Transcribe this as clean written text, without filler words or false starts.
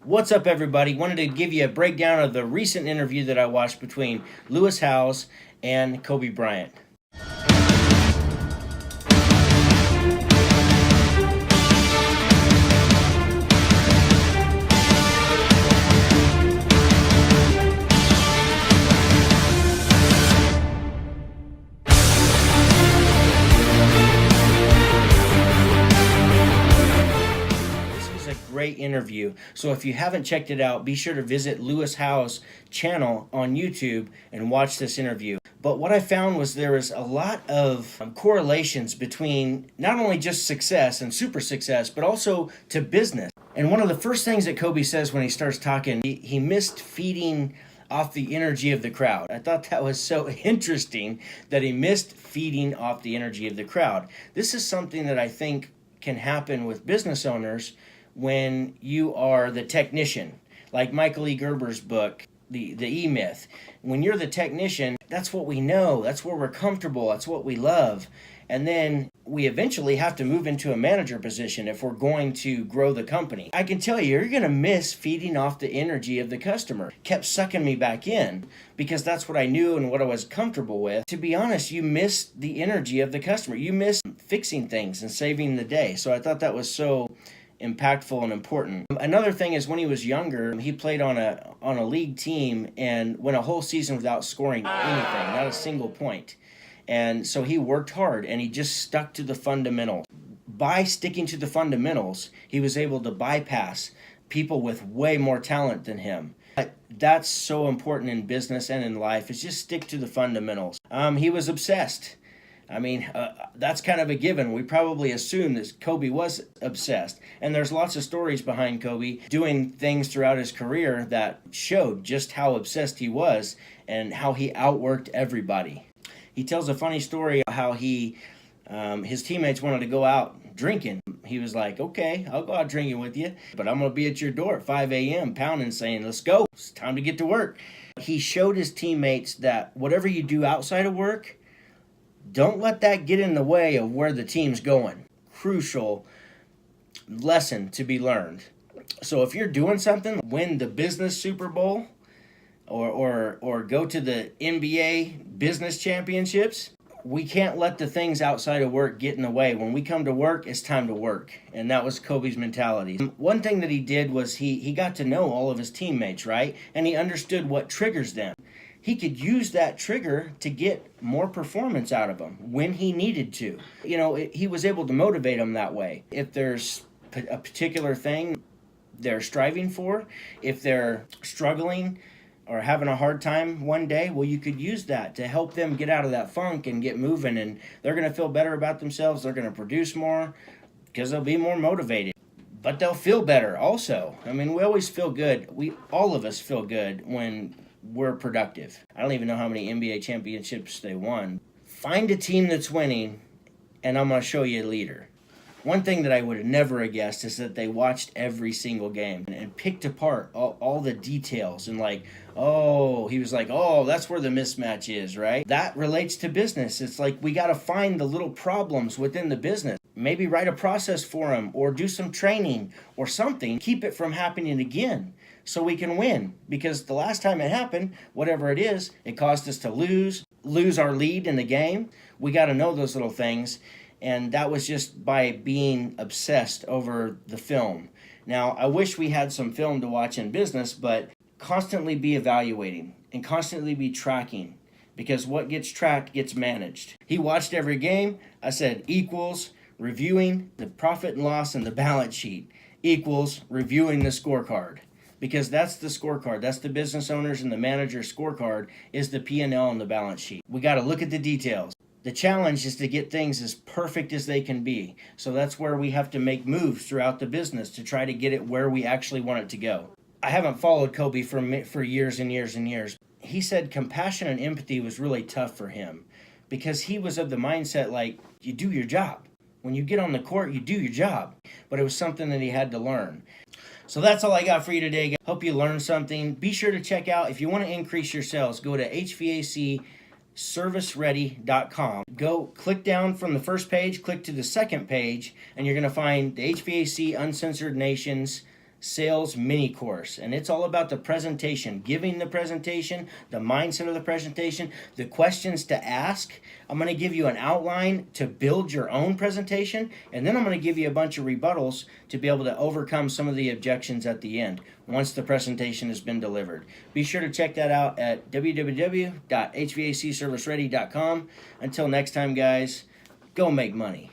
What's up, everybody? Wanted to give you a breakdown of the recent interview that I watched between Lewis Howes and Kobe Bryant. Great interview. So if you haven't checked it out, be sure to visit Lewis Howes' channel on YouTube and watch this interview. But what I found was there was a lot of correlations between not only just success and super success, but also to business. And one of the first things that Kobe says when he starts talking, he missed feeding off the energy of the crowd. I thought that was so interesting that he missed feeding off the energy of the crowd. This is something that I think can happen with business owners when you are the technician, like Michael E. Gerber's book, the E-Myth. When you're the technician, that's what we know, that's where we're comfortable, that's what we love. And then we eventually have to move into a manager position if we're going to grow the company. I can tell you, you're going to miss feeding off the energy of the customer. Kept sucking me back in because that's what I knew and what I was comfortable with. To be honest, you miss the energy of the customer. You miss fixing things and saving the day. So I thought that was so impactful and important. Another thing is when he was younger, he played on a league team and went a whole season without scoring anything, not a single point. And so he worked hard and he just stuck to the fundamentals. By sticking to the fundamentals, he was able to bypass people with way more talent than him. That's so important in business and in life, is just stick to the fundamentals. He was obsessed. I mean, that's kind of a given. We probably assume that Kobe was obsessed. And there's lots of stories behind Kobe doing things throughout his career that showed just how obsessed he was and how he outworked everybody. He tells a funny story how his teammates wanted to go out drinking. He was like, okay, I'll go out drinking with you, but I'm going to be at your door at 5 a.m. pounding saying, let's go. It's time to get to work. He showed his teammates that whatever you do outside of work, don't let that get in the way of where the team's going. Crucial lesson to be learned. So if you're doing something, win the business Super Bowl or go to the NBA business championships, we can't let the things outside of work get in the way. When we come to work, it's time to work. And that was Kobe's mentality. One thing that he did was he got to know all of his teammates, right? And he understood what triggers them. He could use that trigger to get more performance out of them when he needed to. You know, he was able to motivate them that way. If there's a particular thing they're striving for, if they're struggling or having a hard time one day, well, you could use that to help them get out of that funk and get moving, and they're going to feel better about themselves. They're going to produce more because they'll be more motivated. But they'll feel better also. I mean, we always feel good. All of us feel good when we're productive. I don't even know how many NBA championships they won. Find a team that's winning, and I'm going to show you a leader. One thing that I would have never have guessed is that they watched every single game and picked apart all the details and like, oh, he was like, oh, that's where the mismatch is, right? That relates to business. It's like we got to find the little problems within the business. Maybe write a process for them or do some training or something. Keep it from happening again so we can win. Because the last time it happened, whatever it is, it caused us to lose our lead in the game. We got to know those little things. And that was just by being obsessed over the film. Now, I wish we had some film to watch in business, but constantly be evaluating and constantly be tracking, because what gets tracked gets managed. He watched every game. I said equals reviewing the profit and loss and the balance sheet equals reviewing the scorecard, because that's the scorecard. That's the business owners and the manager's scorecard, is the P&L and the balance sheet. We got to look at the details. The challenge is to get things as perfect as they can be. So that's where we have to make moves throughout the business to try to get it where we actually want it to go. I haven't followed Kobe for years and years and years. He said compassion and empathy was really tough for him because he was of the mindset like, you do your job. When you get on the court, you do your job. But it was something that he had to learn. So that's all I got for you today, guys. Hope you learned something. Be sure to check out, if you want to increase your sales, go to HVACServiceReady.com. Go click down from the first page, click to the second page, and you're going to find the HVAC Uncensored Nations sales mini course, and it's all about the presentation, giving the presentation, the mindset of the presentation, the questions to ask. I'm going to give you an outline to build your own presentation, and then I'm going to give you a bunch of rebuttals to be able to overcome some of the objections at the end once the presentation has been delivered. Be sure to check that out at www.hvacserviceready.com. Until next time, guys, go make money.